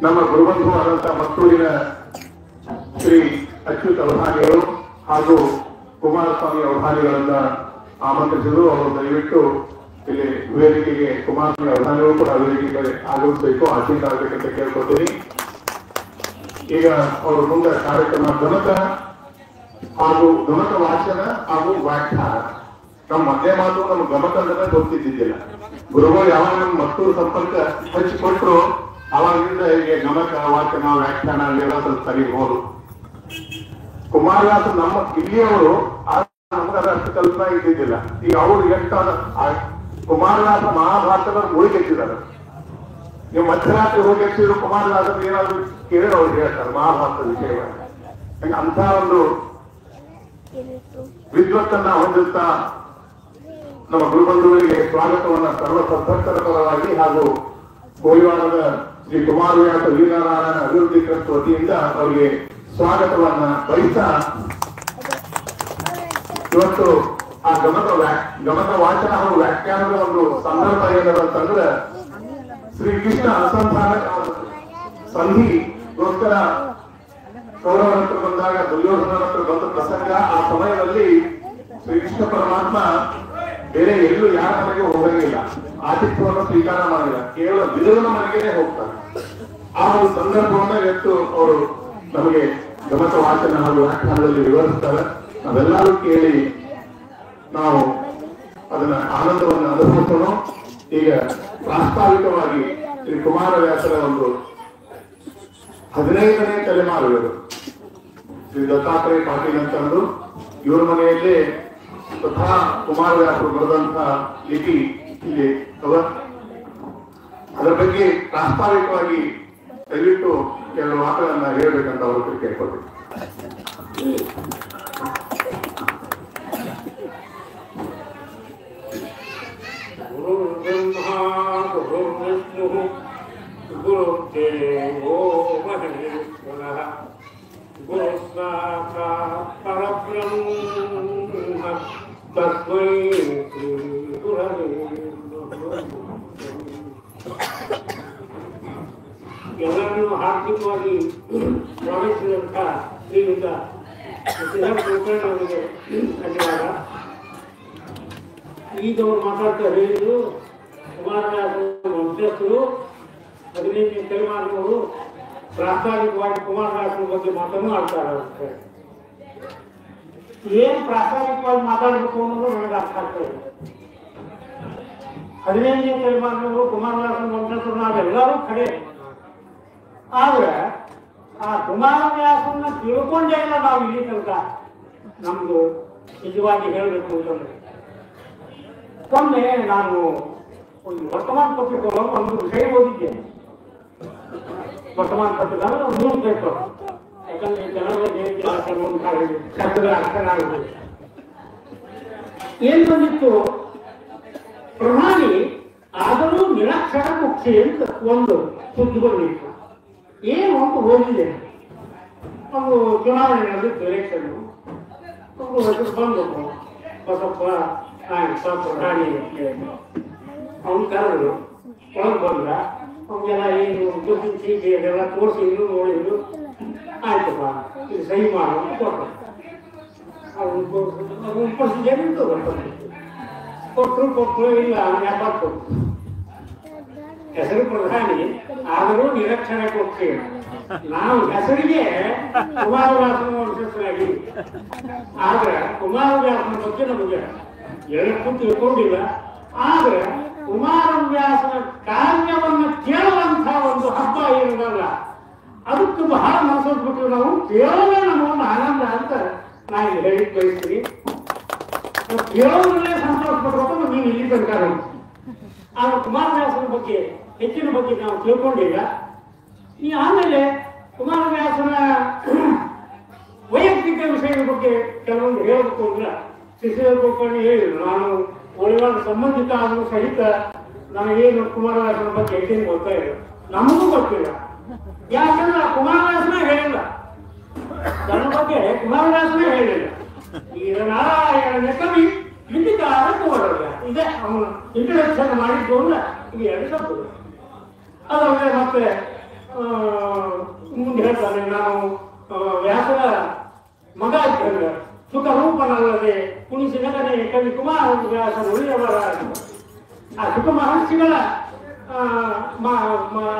ನಮ್ಮ ಗುರುಬಂಧುವಾದಂತಹ ಮತ್ತೂರಿನ ಶ್ರೀ ಅಚ್ಯುತ್ ಅವಧಾನಿಗಳು ಹಾಗೂ ಕುಮಾರಸ್ವಾಮಿ ಅವಧಾನಿಗಳನ್ನ ಆಮಂತ್ರಿಸಿದ್ರು. ಅವರು ದಯವಿಟ್ಟು ಇಲ್ಲಿ ವೇದಿಕೆಗೆ ಕುಮಾರಸ್ವಾಮಿ ಅವಧಾನಿಗಳು ಕೂಡ ವೇದಿಕೆಗೆ ಆಗಮಿಸಬೇಕು, ಆಶೀರ್ವಾದ ಆಗಬೇಕಂತ ಕೇಳ್ಕೊತೀನಿ. ಈಗ ಅವರು ಮುಂದೆ ಕಾರ್ಯಕ್ರಮ ಗಮಕ ಹಾಗೂ ಗಮಕ ವಾಚನ ಹಾಗೂ ವ್ಯಾಖ್ಯಾನ. ನಮ್ಮ ಮಧ್ಯ ಮಾತು ನಮ್ಮ ಗಮಕ ಅಂದ್ರೆ ಗೊತ್ತಿದ್ದಿದ್ದಿಲ್ಲ. ಗುರುಗಳು ಯಾವಾಗ ನಮ್ಮ ಮತ್ತೂರು ಸಂಪರ್ಕ ಹಚ್ಚಿಕೊಟ್ರು ಅವಾಗಿಂದ ಈಗ ಗಮಕ ವಾಚನ ವ್ಯಾಖ್ಯಾನ ಅಲ್ಲೆಲ್ಲ ಸ್ವಲ್ಪ ಸರಿಬಹುದು. ಕುಮಾರವ್ಯಾಸ ನಮ್ಮ ಇಲ್ಲಿಯವರು ನಮ್ಗೆ ಅಷ್ಟು ಕಲ್ಪನಾ ಇದ್ದಿದ್ದಿಲ್ಲ. ಈಗ ಅವರು ಎಷ್ಟು ಕುಮಾರವ್ಯಾಸ ಮಹಾಭಾರತದ ಮುಳುಗೆತ್ತಿದ್ದಾರೆ. ನೀವು ಮಧ್ಯರಾತ್ರಿ ಹೋಗಿ ಹೆಚ್ಚಿದ್ರು ಕುಮಾರವ್ಯಾಸ ಏನಾದ್ರು ಕೇಳಿ ಅವ್ರು ಹೇಳ್ತಾರೆ ಮಹಾಭಾರತದ ವಿಷಯವಾಗಿ. ಅಂತ ಒಂದು ವಿದ್ವತ್ತನ್ನ ಹೊಂದುತ್ತಾ ನಮ್ಮ ಗುರುಬಂಧುಗಳಿಗೆ ಸ್ವಾಗತವನ್ನ ಸರ್ವ ಸದಸ್ಯರ ಪರವಾಗಿ ಹಾಗೂ ಕೋಳಿವಾಡದ ಶ್ರೀ ಕುಮಾರವ್ಯಾಸ ವೀರನಾರಾಯಣ ಅಭಿವೃದ್ಧಿ ಟ್ರಸ್ಟ್ ವತಿಯಿಂದ ಅವರಿಗೆ ಸ್ವಾಗತವನ್ನ ಬಯಸ್ತಾ ಇವತ್ತು ಆ ಗಮಕ ವಾಚನ ಹಾಗೂ ವ್ಯಾಖ್ಯಾನದ ಒಂದು ಸಂದರ್ಭ ಏನಂತಂದ್ರೆ ಶ್ರೀಕೃಷ್ಣ ಅನುಸಂಧಾನ ಸಂಧಿಗೋಸ್ಕರ ಕೌರವರ ಹತ್ರ ಬಂದಾಗ ದುರ್ಯೋಧನರ ಹತ್ರ ಬಂದ ಪ್ರಸಂಗ. ಆ ಸಮಯದಲ್ಲಿ ಶ್ರೀಕೃಷ್ಣ ಪರಮಾತ್ಮ ಬೇರೆ ಎಲ್ಲೂ ಯಾರ ಮನೆಗೆ ಹೋಗಂಗಿಲ್ಲ, ಆತಿಥ್ಯವನ್ನು ಸ್ವೀಕಾರ ಮಾಡಿಲ್ಲ, ಕೇವಲ ವಿದುರನ ಮನೆಗೆ ಹೋಗ್ತಾರೆ. ಆ ಒಂದು ಸಂದರ್ಭವನ್ನ ಇವತ್ತು ಅವರು ನಮಗೆ ಗಮಕ ವಾಚನ ಹಾಗೂ ವ್ಯಾಖ್ಯಾನದಲ್ಲಿ ವಿವರಿಸ್ತಾರೆ. ನಾವೆಲ್ಲರೂ ಕೇಳಿ ನಾವು ಅದನ್ನ ಆನಂದವನ್ನು ಅನುಭವಿಸೋಣ. ಈಗ ಪ್ರಾಸ್ತಾವಿಕವಾಗಿ ಶ್ರೀ ಕುಮಾರವ್ಯಾಸರ ಒಂದು 15ನೇ ತಲೆಮಾರು ಇವರು ಶ್ರೀ ದತ್ತಾತ್ರೇಯ ಪಾಟೀಲ್ ಅಂತಂದು ಇವ್ರ ಮನೆಯಲ್ಲೇ ಸ್ವತಃ ಕುಮಾರವ್ಯಾಸರು ಬರೆದಂತಹ ಲಿಪಿ ಇಲ್ಲಿ ಅದರ ಬಗ್ಗೆ ಪ್ರಾಸ್ತಾವಿಕವಾಗಿ ದಯವಿಟ್ಟು ಕೆಲವು ಮಾತುಗಳನ್ನ ಹೇಳ್ಬೇಕಂತ ಅವರು ಕೇಳ್ಕೊಳ್ಬೇಕು. ಗುರು ಬ್ರಹ್ಮ ಗುರು ವಿಷ್ಣು ಗುರುದೇವೋ ಮಹೇಶ್ವರಃ ಗುರು ಸಾಕ್ಷಾತ್ ಪರಬ್ರಹ್ಮ ತಸ್ಮೈ ಶ್ರೀ ಗುರವೇ ನಮಃ. ಎಲ್ಲರನ್ನೂ ಹಾರ್ದಿಕವಾಗಿ ಸ್ವಾಗತಿಸಿದಂಥ ಶ್ರೀಯುತ ಕುಲಕರ್ಣಿಯವರಿಗೆ ಧನ್ಯವಾದ. ಈಗ ಅವರು ಮಾತಾಡ್ತಾ ಹೇಳಿದ್ರು ಕುಮಾರವ್ಯಾಸ ವಂಶಸ್ಥರು 15ನೇ ತಲೆಮಾರಿನವರು ಪ್ರಾಸ್ತಾವಿಕವಾಗಿ ಕುಮಾರವ್ಯಾಸನ ಬಗ್ಗೆ ಮಾತನ್ನು ಆಡ್ತಾರೆ. ಏನ್ ಪ್ರಾಸ್ತಾವಿಕವಾಗಿ ಮಾತಾಡಬೇಕು ಅನ್ನೋದು ನನಗೆ ಅರ್ಥ ಆಗ್ತಾ ಇದೆ. 15ನೇ ತಲೆಮಾರಿನವರು ಕುಮಾರವ್ಯಾಸನ ವಂಶಸ್ಥರು ನಾವೆಲ್ಲರೂ ಕಡೆ. ಆದ್ರೆ ಆ ಕುಮಾರವ್ಯಾಸನ ತಿಳ್ಕೊಂಡೇ ಇಲ್ಲ ನಾವು ಇಲ್ಲಿ ತನಕ. ನಮ್ದು ನಿಜವಾಗಿ ಹೇಳಬೇಕು ಅಂತಂದ್ರೆ ಒಮ್ಮೆ ನಾನು ಒಂದು ವರ್ತಮಾನ ಪತ್ರಿಕೆ ಒಂದು ವಿಷಯ ಓದಿದ್ದೇನೆ. ವರ್ತಮಾನ ಪತ್ರಿಕೆ ಅಂದ್ರೆ ಒಂದು ನ್ಯೂಸ್ ಪೇಪರ್. ಯಾಕಂದ್ರೆ ಜನರ ಅರ್ಥನಾಗುತ್ತೆ. ಏನ್ ಬಂದಿತ್ತು, ಪ್ರಧಾನಿ ಆದರೂ ನಿರಕ್ಷರ ಮುಖ್ಯ ಅಂತ ಒಂದು ಸುದ್ದಿ ಬಂದಿತ್ತು. ಏನು ಅಂತ ಓದಿದೆ. ಒಂದು ಚುನಾವಣೆಯಲ್ಲಿ ಎಲೆಕ್ಷನ್ ಒಂದು ಹೆಸರು ಬಂದವು ಬಸಪ್ಪ ಪ್ರಧಾನಿ ಅವನು ಕರೆದ್ರು. ಒಳಗೆ ಬಂದ ಅವನಿಗೆಲ್ಲ ಏನು ಗುರುತಿಸಿ ಎಲ್ಲ ತೋರಿಸಿದ್ರು, ನೋಡಿದ್ರು. ಆಯ್ತಪ್ಪ ಇದು ಸಹಿ ಮಾಡು ಅಂತ ಕೊಟ್ಟರು. ಅವನು ಕೊಟ್ಟರು ಇಲ್ಲ ವ್ಯಾಪಾರ ಹೆಸರು ಪ್ರಧಾನಿ ಆದರೂ ನಿರಕ್ಷರ ಕೊಡ್ತೇವೆ. ನಾವು ಹೆಸರಿಗೆ ಕುಮಾರವ್ಯಾಸನ ವಂಶಸ್ಥರಾಗಿ, ಆದ್ರೆ ಕುಮಾರವ್ಯಾಸನ ಬಗ್ಗೆ ನಮಗೆ ಎಲ್ಲಕ್ಕೂ ತಿಳ್ಕೊಂಡಿಲ್ಲ. ಆದ್ರೆ ಕುಮಾರವ್ಯಾಸನ ಕಾರ್ಯವನ್ನು ಕೇಳುವಂತ ಒಂದು ಹಬ್ಬ ಏನಿರಲ್ಲ ಅದಕ್ಕೆ ಬಹಳ ಮನಸ್ಸು ನಾವು ಕೇಳೋದೇ ನಮಗೊಂದು ಆನಂದ ಅಂತ ನಾನು ಹೇಳಿ ಬಯಸ್ತೀನಿ. ಕೇಳೋದ್ರಲ್ಲೇ ಸಂತೋಷ ಪಡ್ಬೇಕು. ನೀವು ಇಲ್ಲಿ ತನಕ ಆ ಕುಮಾರವ್ಯಾಸನ ಬಗ್ಗೆ ಹೆಚ್ಚಿನ ಬಗ್ಗೆ ನಾವು ತಿಳ್ಕೊಂಡಿಲ್ಲ. ಈ ಆಮೇಲೆ ಕುಮಾರವ್ಯಾಸನ ವೈಯಕ್ತಿಕ ವಿಷಯದ ಬಗ್ಗೆ ಕೆಲವೊಂದು ಹೇಳಬೇಕು ಅಂದ್ರೆ ಶಿಶಿರ ಕುಲಕರ್ಣಿ ಹೇಳಿದ್ರು. ನಾನು ಕೋಳಿವಾಡ ಸಂಬಂಧಿತ ಆದರೂ ಸಹಿತ ನನಗೇನು ಕುಮಾರವ್ಯಾಸನ ಬಗ್ಗೆ ಹೆಚ್ಚಿನ ಗೊತ್ತಾ ಇಲ್ಲ, ನಮಗೂ ಗೊತ್ತಿಲ್ಲ. ಯಾಕಂದ್ರೆ ಆ ಕುಮಾರವ್ಯಾಸನ ಹೇಳಿಲ್ಲ, ನನ್ನ ಬಗ್ಗೆ ಕುಮಾರವ್ಯಾಸನೇ ಹೇಳಿಲ್ಲ. ಈಗ ನಾರಾಯಣ ಕವಿ ಲಿಪಿಕಾರ ಕುಮಾರವ್ಯಾಸ ಇದೆ ಅವನು ಇಂಟ್ರಡಕ್ಷನ್ ಮಾಡಿದ್ದು ಅಂದ್ರೆ ಇದು ಎರಡು ಶಬ್ದ. ಅದಲ್ಲದೆ ಮತ್ತೆ ಮುಂದೆ ಹೇಳ್ತಾರೆ, ನಾನು ವ್ಯಾಸರ ಮಗ ಇದ್ದಂಗ ಸುಖ ರೂಪನಲ್ಲದೆ ಕುಣಿಸಿನಗನೆ ಕವಿ ಕುಮಾರ ವ್ಯಾಸ ಉಳಿಯವರ ಆ ಸುಖ ಮಹರ್ಷಿಗಳ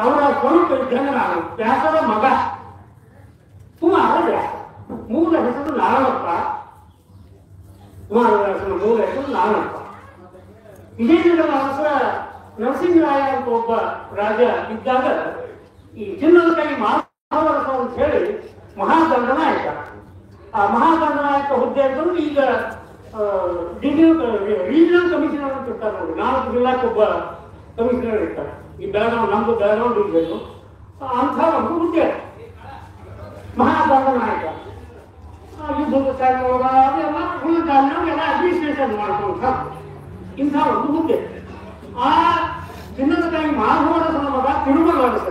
ಅವರ ಸ್ವರೂಪ ಇದ್ದಂಗ ನಾನು ವ್ಯಾಸರ ಮಗ ಕುಮಾರ ವ್ಯಾಸ. ಮೂಲ ಹೆಸರು ನಾರಾಯಣಪ್ಪ. ಕುಮಾರವ್ಯಾಸನ ಮೂಲ ಹೆಸರು ನಾರಾಯಣಪ್ಪ. ವಿಜಯನಗರ ಅರಸರ ನರಸಿಂಹರಾಯ ಅಂತ ಒಬ್ಬ ರಾಜ ಇದ್ದಾಗ ಈ ಚಿನ್ನದ ಕೈ ಮಹಾಭಾರತ ಅಂತ ಹೇಳಿ ಮಹಾದಂಡನಾಯಕ. ಆ ಮಹಾದಂಡನಾಯಕ ಹುದ್ದೆ ಅಂತಂದ್ರೆ ಈಗ ರೀಜನಲ್ ಕಮಿಷನರ್ ಅಂತ ಇರ್ತಾರೆ ನೋಡಿ, 4 ಜಿಲ್ಲಾಕ್ಕೆ ಒಬ್ಬ ಕಮಿಷನರ್ ಇರ್ತಾರೆ. ಈ ಬೆಳಗಾವಿ, ನಮ್ದು ಬೆಳಗಾವಿ ಡಿವಿಷನ್, ಅಂಥ ಒಂದು ಹುದ್ದೆ ಮಹಾದಂಡನಾಯಕ. ಯುದ್ಧದ ಕಾರಣವಾಗ ಅದೆಲ್ಲ ಉಳಿದ ಕಾರಣವೆಲ್ಲ ಅಡ್ಮಿನಿಸ್ಟ್ರೇಷನ್ ಮಾಡ್ಕೊಂತ ಇಂಥ ಒಂದು ಹುದ್ದೆ. ಆ ಚಿನ್ನದ ಕೈ ಮಹಾಭಾರತನ ಮಗ ತಿರುಮಲ ಅರಸ.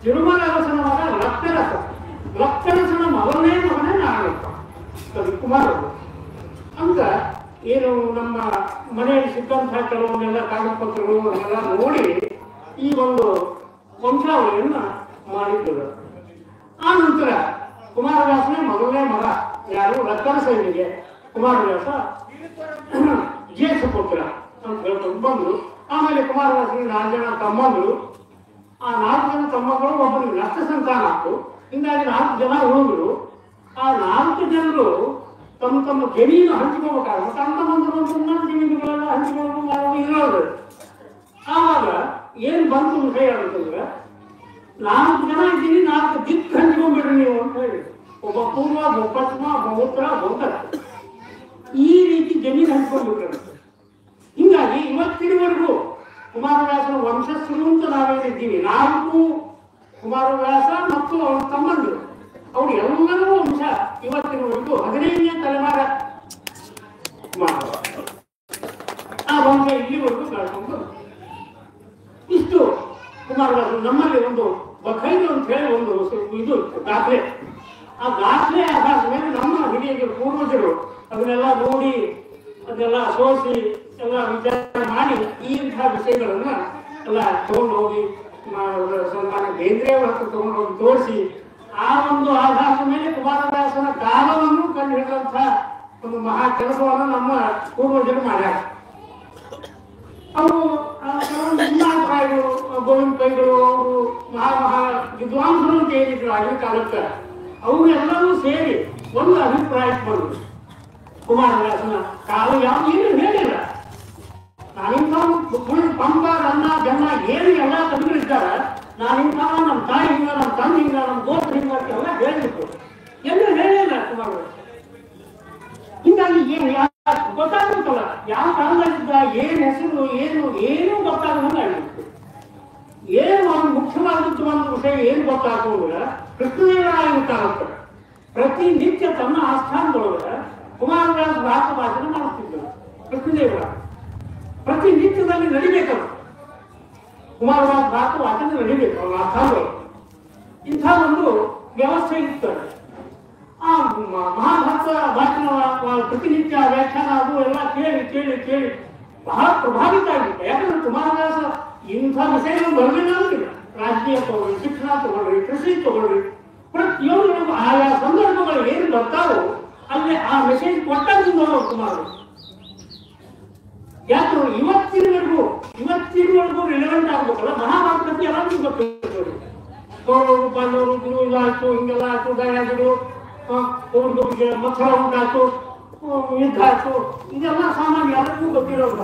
ತಿರುಮಲ ಅರಸನ ಮಗ ಲಕ್ಕರಸ. ಲಕ್ಕರಸನ ಮೊದಲನೇ ಮಗನೇ ನಾರಾಯಣಪ್ಪ ಕವಿ ಕುಮಾರ ಅಂತ. ಏನು ನಮ್ಮ ಮನೆಯಲ್ಲಿ ಸಿಕ್ಕಂತಹ ಕೆಲವೊಂದೆಲ್ಲ ಕಾಗದಪತ್ರಗಳು ಅದನ್ನೆಲ್ಲ ನೋಡಿ ಈ ಒಂದು ವಂಶಾವಳಿಯನ್ನ ಮಾಡಿದ್ದರು. ಆ ನಂತರ ಕುಮಾರವ್ಯಾಸನೇ ಮೊದಲನೇ ಮಗ ಯಾರು? ಲಕ್ಕರಸನಿಗೆ ಕುಮಾರವ್ಯಾಸ ಜ್ಯೇಷ್ಠ ಪುತ್ರ ಅಂತ ಹೇಳ್ಕೊಂಡು ಬಂದ್ರು. ಆಮೇಲೆ ಕುಮಾರವ್ಯಾಸನಿಗೆ 4 ಜನ ತಮ್ಮಂದರು. ಆ 4 ಜನ ತಮ್ಮಗಳು ಒಬ್ಬರಿಗೆ ನಷ್ಟ ಸಂತಾನ ಆಯ್ತು. ಹಿಂಗಾಗಿ 4 ಜನ ಉಳಿದ್ರು. ಆ 4 ಜನರು ತಮ್ಮ ತಮ್ಮ ಜಮೀನು ಹಂಚಿಕೋಬೇಕಾದ್ರೆ ತಮ್ಮ ಜಮೀನುಗಳೆಲ್ಲ ಹಂಚಿಕೊಂಡು ಇರೋದು. ಆವಾಗ ಏನ್ ಬಂತು ವಿಷಯ ಅಂತಂದ್ರೆ, 4 ಜನ ಇದ್ದೀನಿ, 4 ದಿಕ್ಕು ಹಂಚ್ಕೊಂಡ್ಬಿಡ್ರಿ ನೀವು ಅಂತ ಹೇಳಿ. ಒಬ್ಬ ಪೂರ್ವ, ಒಬ್ಬ ಪಶ್ಚಿಮ, ಒಬ್ಬ ಉತ್ತರ, ಒಬ್ಬ ಈ ರೀತಿ ಜಮೀನು ಹಂಚ್ಕೊಂಡ್ಬಿಟ್ರೆ. ಹಿಂಗಾಗಿ ಇವತ್ತಿನವರೆಗೂ ಕುಮಾರವ್ಯಾಸನ ವಂಶಸ್ಥರು ಅಂತ ನಾವೇನಿದ್ದೀವಿ, 4 ಕುಮಾರವ್ಯಾಸ ಮತ್ತು ಅವರ ತಮ್ಮಂದರು, ಅವ್ರು ಎಲ್ಲರೂ ವಂಶ ಇವತ್ತಿನವರೆಗೂ 15ನೇ ತಲೆಮಾರ ಆ ವಂಶ ಇಲ್ಲಿವರೆಗೂ ಕಳ್ಕೊಂಡು ಇಷ್ಟು ಕುಮಾರವ್ಯಾಸ. ನಮ್ಮಲ್ಲಿ ಒಂದು ಬಖೈದು ಅಂತ ಹೇಳಿ ಒಂದು ಇದು ದಾಖಲೆ. ಆ ದಾಖಲೆ ಆಧಾರದ ಮೇಲೆ ನಮ್ಮ ಹಿರಿಯ ಪೂರ್ವಜರು ಅದನ್ನೆಲ್ಲ ನೋಡಿ, ಅದನ್ನೆಲ್ಲ ಸೋಸಿ ಎಲ್ಲ ವಿಚಾರ ಮಾಡಿ ಇಂತಹ ವಿಷಯಗಳನ್ನ ಎಲ್ಲ ತಗೊಂಡು ಹೋಗಿ ಸನ್ಮಾನ್ಯ ಬೇಂದ್ರೆಯವರ ಹತ್ರ ತಗೊಂಡು ಹೋಗಿ ತೋರಿಸಿ, ಆ ಒಂದು ಆಧಾರದ ಮೇಲೆ ಕುಮಾರವ್ಯಾಸನ ಕಾಲವನ್ನು ಕಂಡು ಹಿಡಿದಂತಹ ಒಂದು ಮಹಾ ಕೆಲಸವನ್ನು ನಮ್ಮ ಪೂರ್ವಜರು ಮಾಡ್ಯಾರ. ಅವರು ಕೆಲವೊಂದು ಹಿಮಾಭಿಪ್ರಾಯಗಳು, ಗೋವಿಂದ ಕೈಗಳು, ಅವರು ಮಹಾ ವಿದ್ವಾಂಸರು ಅಂತ ಏನಿದ್ರು ಆಗಿನ ಕಾಲಕ್ಕೆ, ಅವರೆಲ್ಲರೂ ಸೇರಿ ಒಂದು ಅಭಿಪ್ರಾಯಕ್ಕೆ ಬಂದರು. ಕುಮಾರವ್ಯಾಸನ ಕಾಲ ಯಾವುದು ಏನು ಹೇಳಿಲ್ಲ. ನಾನಿಂಥ ಪಂಪ, ರನ್ನ, ಜನ್ನ ಏನು ಎಲ್ಲ ಕವಿಗಳಿದ್ದಾರೆ, ನಾನಿಂಥ ನಮ್ಮ ತಾಯಿ ಹಿಂಗ, ನಮ್ಮ ತಂದೆ ಹಿಂಗ, ನಮ್ಮ ಗೋತ್ರ ಹಿಂಗ ಎಲ್ಲ ಹೇಳಿದ್ರು. ಎಲ್ಲೂ ಹೇಳಿಲ್ಲ ಕುಮಾರವ್ಯಾಸ. ಹಿಂಗಾಗಿ ಏನು ಗೊತ್ತಾಗುತ್ತಲ್ಲ, ಯಾವ ಕಾಲದಲ್ಲಿದ್ದ, ಏನ್ ಹೆಸರು, ಏನು ಗೊತ್ತಾಗಲ್ಲ. ಏನು ಒಂದು ಮುಖ್ಯವಾದದ್ದು ಒಂದು ವಿಷಯ ಏನು ಗೊತ್ತಾಗುವುದಿಲ್ಲ. ಕೃಷ್ಣದೇವರಾಯ ಗೊತ್ತಾಗುತ್ತೆ. ಪ್ರತಿನಿತ್ಯ ತನ್ನ ಆಸ್ಥಾನದೊಳಗೆ ಕುಮಾರವ್ಯಾಸ ರಾಷ್ಟ್ರ ಭಾಷಣ ಮಾಡುತ್ತಿದ್ದರು. ಕೃಷ್ಣದೇವರಾಯ ಪ್ರತಿನಿತ್ಯದಲ್ಲಿ ನಡಿಬೇಕಲ್ಲ, ಕುಮಾರವ್ಯಾಸ ರಾಷ್ಟ್ರ ಭಾಷಣ ನಡಿಬೇಕು ಅವರ ಆಸ್ಥಾನದೊಳಗೆ. ಇಂಥ ಒಂದು ವ್ಯವಸ್ಥೆ ಇರ್ತದೆ. ಆ ಮಹಾಭಕ್ತ ಭಾಷಣ ಪ್ರತಿನಿತ್ಯ ವ್ಯಾಖ್ಯಾನ ಅದು ಎಲ್ಲ ಕೇಳಿ ಕೇಳಿ ಕೇಳಿ ಬಹಳ ಪ್ರಭಾವಿತ ಆಗಿತ್ತು. ಯಾಕಂದ್ರೆ ಕುಮಾರವ್ಯಾಸ ಇಂಥ ವಿಷಯಗಳು ಬರಲಿಲ್ಲ ಅಂತಿಲ್ಲ. ರಾಜಕೀಯ ತಗೊಳ್ರಿ, ಶಿಕ್ಷಣ ತಗೊಳ್ರಿ, ಕೃಷಿ ತಗೊಳ್ರಿ, ಪ್ರತಿಯೊಂದು ಆಯಾ ಸಂದರ್ಭಗಳು ಏನು ಬರ್ತಾವೋ ಅಲ್ಲಿ ಆ ಮೆಸೇಜ್ ಕೊಟ್ಟಂತ ಕುಮಾರವ್ಯಾಸ. ಯಾಕಂದ್ರೆ ಇವತ್ತಿನವರೆಗೂ ರಿಲೆವೆಂಟ್ ಆಗ್ಬೇಕಲ್ಲ. ಮಹಾಭಾರತ ಬಗ್ಗೆ ಎಲ್ಲರಿಗೂ ಗೊತ್ತಿರ್ತದೆ. ಕೌರವರು, ಪಾಂಡವರು, ಗುರು ಇದಾಯ್ತು, ಹಿಂಗೆಲ್ಲ ಆಯ್ತು, ದಯಾದಿಗಳು, ಮಕ್ಕಳ ಉಂಟಾಯ್ತು, ಯುದ್ಧ ಆಯ್ತು, ಇದೆಲ್ಲ ಸಾಮಾನ್ಯ ಎಲ್ಲರಿಗೂ ಗೊತ್ತಿರೋದು.